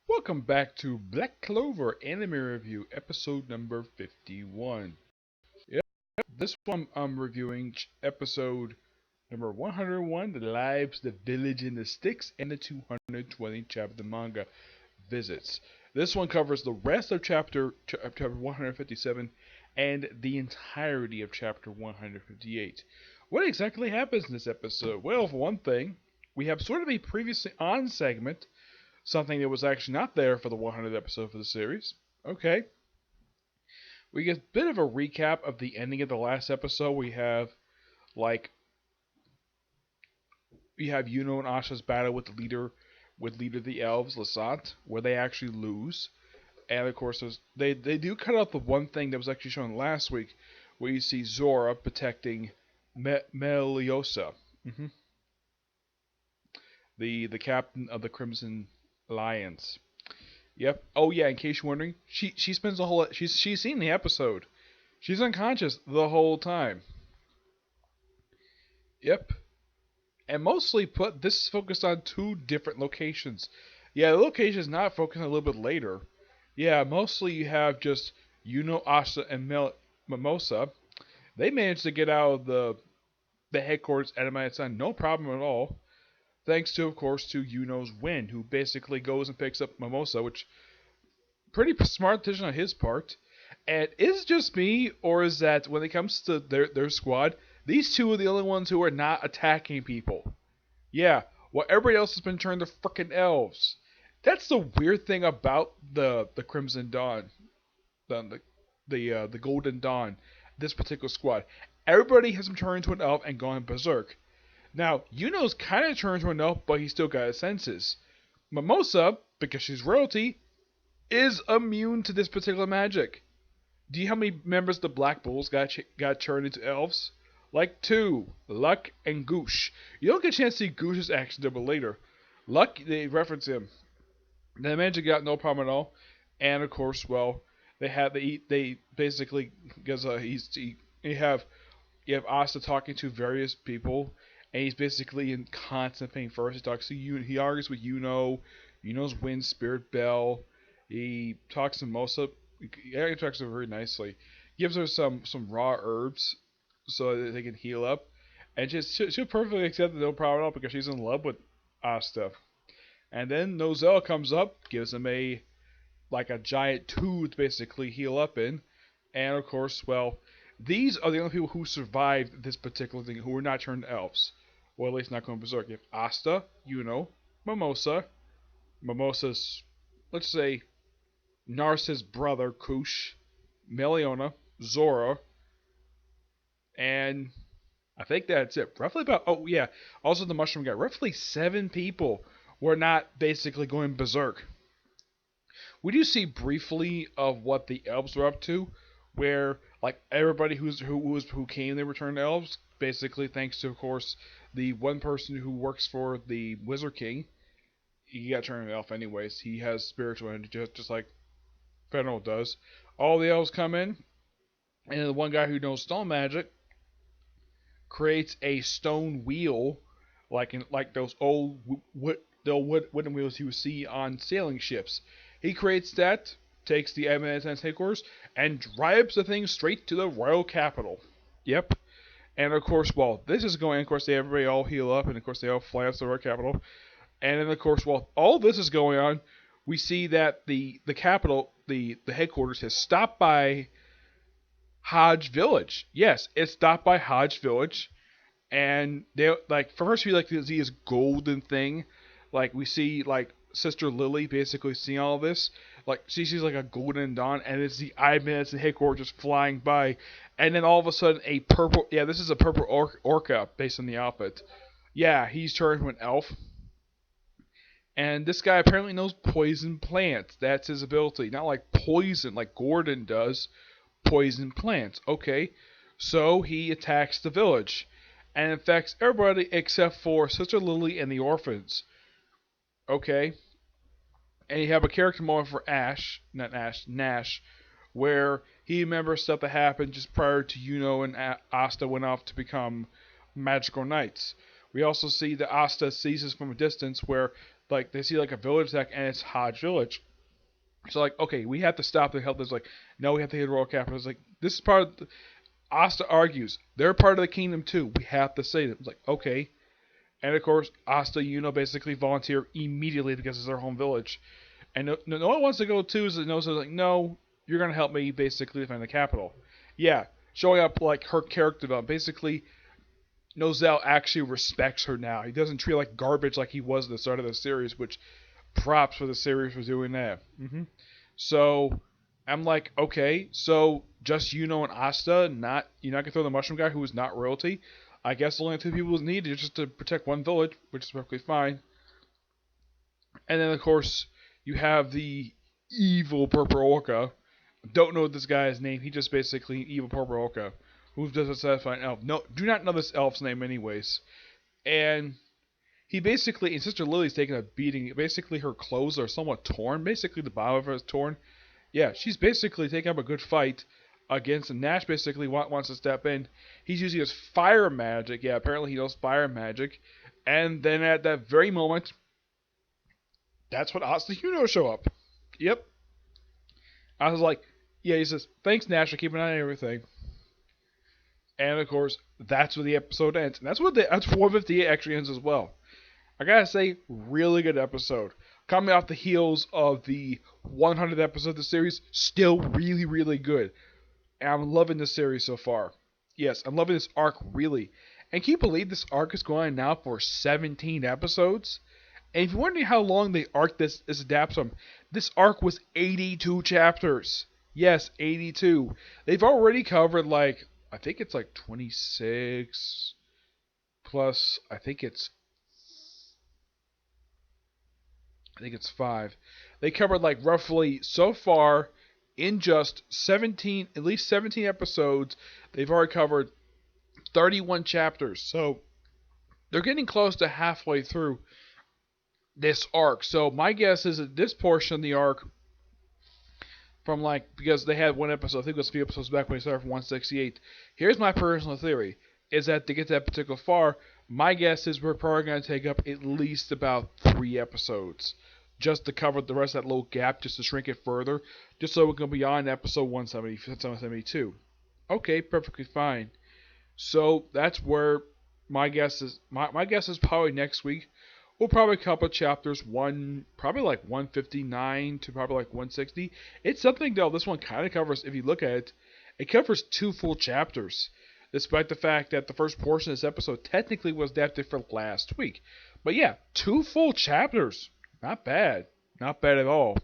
Welcome back to Black Clover Anime Review, episode number 51. Yep, this one I'm reviewing episode number 101, The Lives, the Village, and the Sticks, and the 220 chapter manga visits. This one covers the rest of chapter 157 and the entirety of chapter 158. What exactly happens in this episode? Well, for one thing, we have sort of a previously on segment, something that was actually not there for the 100th episode for the series. Okay. We get a bit of a recap of the ending of the last episode. Like we have Yuno and Asha's battle with leader of the elves, Lasant, where they actually lose. And of course they do cut out the one thing that was actually shown last week, where you see Zora protecting Meliosa, hmm the captain of the Crimson Alliance. Yep. Oh yeah. In case you're wondering, she spends the whole she's seen the episode. She's unconscious the whole time. Yep. And mostly put this is focused on two different locations. Yeah, the location is not focused a little bit later. Yeah, mostly you have just Yuno, Asa, and Mimosa. They managed to get out of the headquarters at my son, no problem at all. Thanks to, of course, to Yuno's win, who basically goes and picks up Mimosa, which pretty smart decision on his part. And is it just me, or is that when it comes to their squad, these two are the only ones who are not attacking people? Yeah, while everybody else has been turned to frickin' elves. That's the weird thing about the Crimson Dawn, the Golden Dawn. This particular squad, everybody has been turned into an elf and gone berserk. Now, Yuno's kind of turned to an elf, but he still got his senses. Mimosa, because she's royalty, is immune to this particular magic. Do you know how many members of the Black Bulls got turned into elves? Like two, Luck and Goosh. You don't get a chance to see Goosh's action until later. Luck, they reference him. The magic got no problem at all, and of course, well, they basically because you have Asta talking to various people, and he's basically in constant pain. First, he talks to you. He argues with Yuno's wind spirit bell. He talks to Mosa. He talks to her very nicely. Gives her some raw herbs so that they can heal up, and she'll perfectly accept it, no problem at all, because she's in love with Asta. And then Nozel comes up, gives him a giant tooth to basically heal up in, and of course, well, these are the only people who survived this particular thing who were not turned elves. Well, at least not going berserk. You have Asta, Mimosa, Mimosa's, let's say, Narcissus' brother, Kush, Meliona, Zora, and I think that's it. Roughly about, oh yeah, also the mushroom guy. Roughly 7 people were not basically going berserk. We do see briefly of what the elves were up to, where like everybody who came, they returned elves. Basically, thanks to of course the one person who works for the Wizard King, he got turned elf anyways. He has spiritual energy just like Fennel does. All the elves come in, and the one guy who knows stone magic creates a stone wheel, like those old wooden wheels you would see on sailing ships. He creates that, takes the evidence headquarters, and drives the thing straight to the royal capital. Yep. And of course, while this is going, of course, everybody all heal up, and of course, they all fly out to the royal capital. And then, of course, while all this is going on, we see that the capital, the headquarters, has stopped by Hodge Village. Yes, it's stopped by Hodge Village, and they like first we like to see this golden thing, like we see like Sister Lily basically seeing all this, like she sees like a golden dawn, and it's the Ibanez and headquarters just flying by, and then all of a sudden a purple, yeah, this is a purple orca based on the outfit. Yeah, he's turned into an elf. And this guy apparently knows poison plants. That's his ability. Not like poison like Gordon does, poison plants. Okay, so he attacks the village and infects everybody except for Sister Lily and the orphans. Okay, and you have a character moment for Nash, where he remembers stuff that happened just prior to Yuno and Asta went off to become magical knights. We also see that Asta sees this from a distance, where Like they see like a village attack and it's Hodge Village. So like, okay, we have to stop the help. There's like, no, we have to hit royal capital. It's like this is part of. Asta argues they're part of the kingdom too. We have to save them. It's like okay, and of course Asta, basically volunteer immediately because it's their home village, and no one wants to go too. So no, so like no, you're gonna help me basically defend the capital. Yeah, showing up like her character development. Basically, Nozel actually respects her now. He doesn't treat her like garbage like he was at the start of the series, which props for the series for doing that. So I'm like, okay, so just and Asta, not you're not gonna throw the mushroom guy who is not royalty. I guess the only two people needed just to protect one village, which is perfectly fine. And then of course you have the evil Purple Orca. Don't know this guy's name. He just basically evil Purple Orca, who does a satisfying elf. No, do not know this elf's name anyways. And he basically, and Sister Lily's taking a beating. Basically, her clothes are somewhat torn. Basically, the bottom of her is torn. Yeah, she's basically taking up a good fight against, and Nash basically wants to step in. He's using his fire magic. Yeah, apparently he knows fire magic. And then at that very moment, that's when Asta show up. Yep. I was like, yeah, he says, thanks, Nash, for keeping an eye on everything. And of course, that's where the episode ends. And that's 458 actually ends as well. I gotta say, really good episode. Coming off the heels of the 100th episode of the series, still really, really good. And I'm loving this series so far. Yes, I'm loving this arc really. And can you believe this arc is going now for 17 episodes? And if you're wondering how long the arc this adapts from, this arc was 82 chapters. Yes, 82. They've already covered I think it's 26 plus, I think it's 5. They covered roughly so far in just 17, at least 17 episodes, they've already covered 31 chapters. So they're getting close to halfway through this arc. So my guess is that this portion of the arc from because they had one episode, I think it was a few episodes back when they started from 168. Here's my personal theory, is that to get that particular far, my guess is we're probably going to take up at least about 3 episodes just to cover the rest of that little gap, just to shrink it further, just so we can be on episode 172. Okay, perfectly fine. So that's where my guess is. My guess is probably next week we'll probably cover chapters probably 159 to probably 160. It's something though. This one kind of covers, if you look at it, it covers 2 full chapters. Despite the fact that the first portion of this episode technically was adapted for last week. But yeah, 2 full chapters. Not bad. Not bad at all.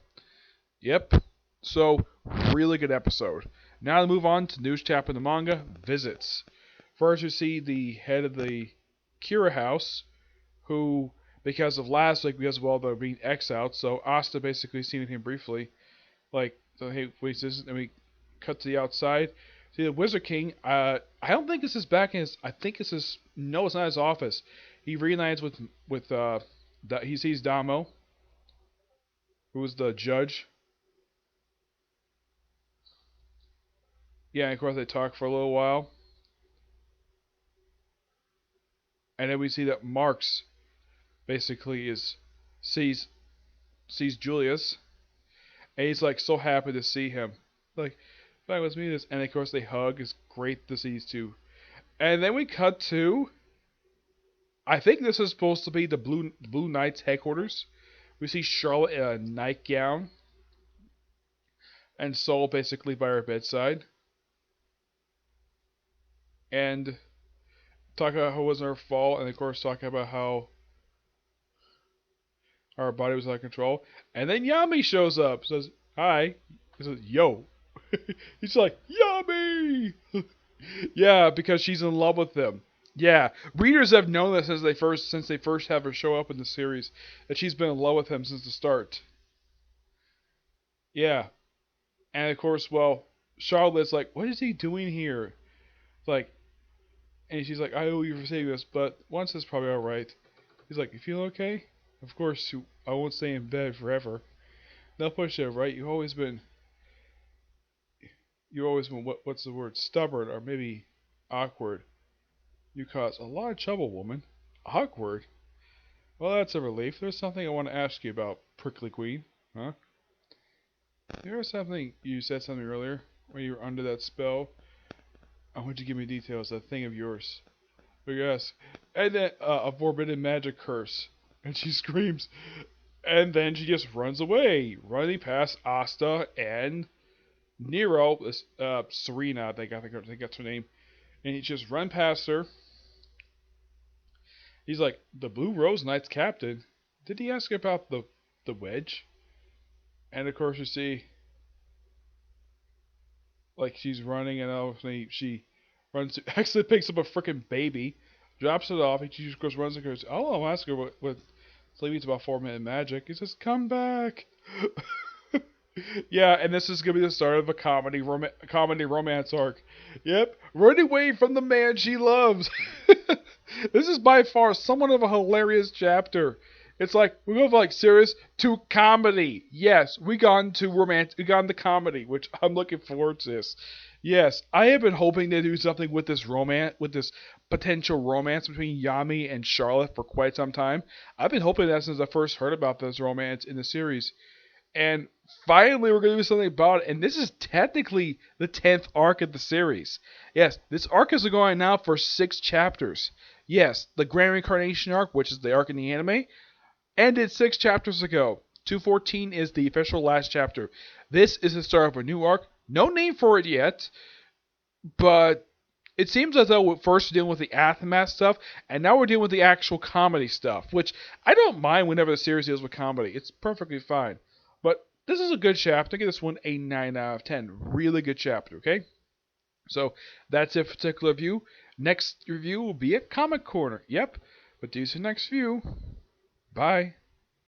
Yep. So, really good episode. Now to move on to news chapter in the manga, visits. First you see the head of the Kira house, who, because of last week, because of all the being exiled, so Asta basically seen him briefly. So hey, wait, and we cut to the outside. See the Wizard King. I don't think this is back in his. I think this is. No, it's not his office. He reunites with he sees Damo, who was the judge. Yeah, and of course they talk for a little while, and then we see that Marx basically sees Julius, and he's so happy to see him. Fine, let's meet this. And of course they hug. It's great to see these two. And then we cut to, I think this is supposed to be the Blue Knights headquarters. We see Charlotte in a nightgown, and Sol basically by her bedside. And talking about how it wasn't her fault, and of course talking about how our body was out of control. And then Yami shows up, says, hi. He says, yo. He's like, Yami! Yeah, because she's in love with him. Yeah, readers have known this since they first have her show up in the series, that she's been in love with him since the start. Yeah, and of course, well, Charlotte's like, what is he doing here? And she's like, I owe you for saving us, but once is probably all right. He's like, you feel okay? Of course, I won't stay in bed forever. Now push it, right? You've always been what's the word? Stubborn or maybe awkward. You cause a lot of trouble, woman. Awkward? Well, that's a relief. There's something I want to ask you about, Prickly Queen. Huh? There was something, you said something earlier when you were under that spell. I want you to give me details, that thing of yours. Yes. And then, a forbidden magic curse. And she screams. And then she just runs away, running past Asta and Nero, Serena, I think that's her name. And he just run past her. He's like, the Blue Rose Knight's captain. Did he ask about the wedge? And of course you see, like she's running and obviously she runs, actually picks up a freaking baby, drops it off, and she just goes runs and goes, oh, I'll ask her what Sleepy's about 4 minute magic. He says, come back. Yeah, and this is gonna be the start of a comedy romance arc. Yep, running away from the man she loves. This is by far somewhat of a hilarious chapter. It's like we go from like serious to comedy. Yes, we gone to romance. We gone to comedy, which I'm looking forward to. This. Yes, I have been hoping to do something with this romance, with this potential romance between Yami and Charlotte for quite some time. I've been hoping that since I first heard about this romance in the series. And finally, we're going to do something about it. And this is technically the 10th arc of the series. Yes, this arc is going now for 6 chapters. Yes, the Grand Reincarnation arc, which is the arc in the anime, ended 6 chapters ago. 214 is the official last chapter. This is the start of a new arc. No name for it yet, but it seems as though we're first dealing with the aftermath stuff, and now we're dealing with the actual comedy stuff, which I don't mind whenever the series deals with comedy. It's perfectly fine. But this is a good chapter. I give this one a 9 out of 10. Really good chapter, okay? So that's it for particular review. Next review will be at Comic Corner. Yep. But do the next review. Bye.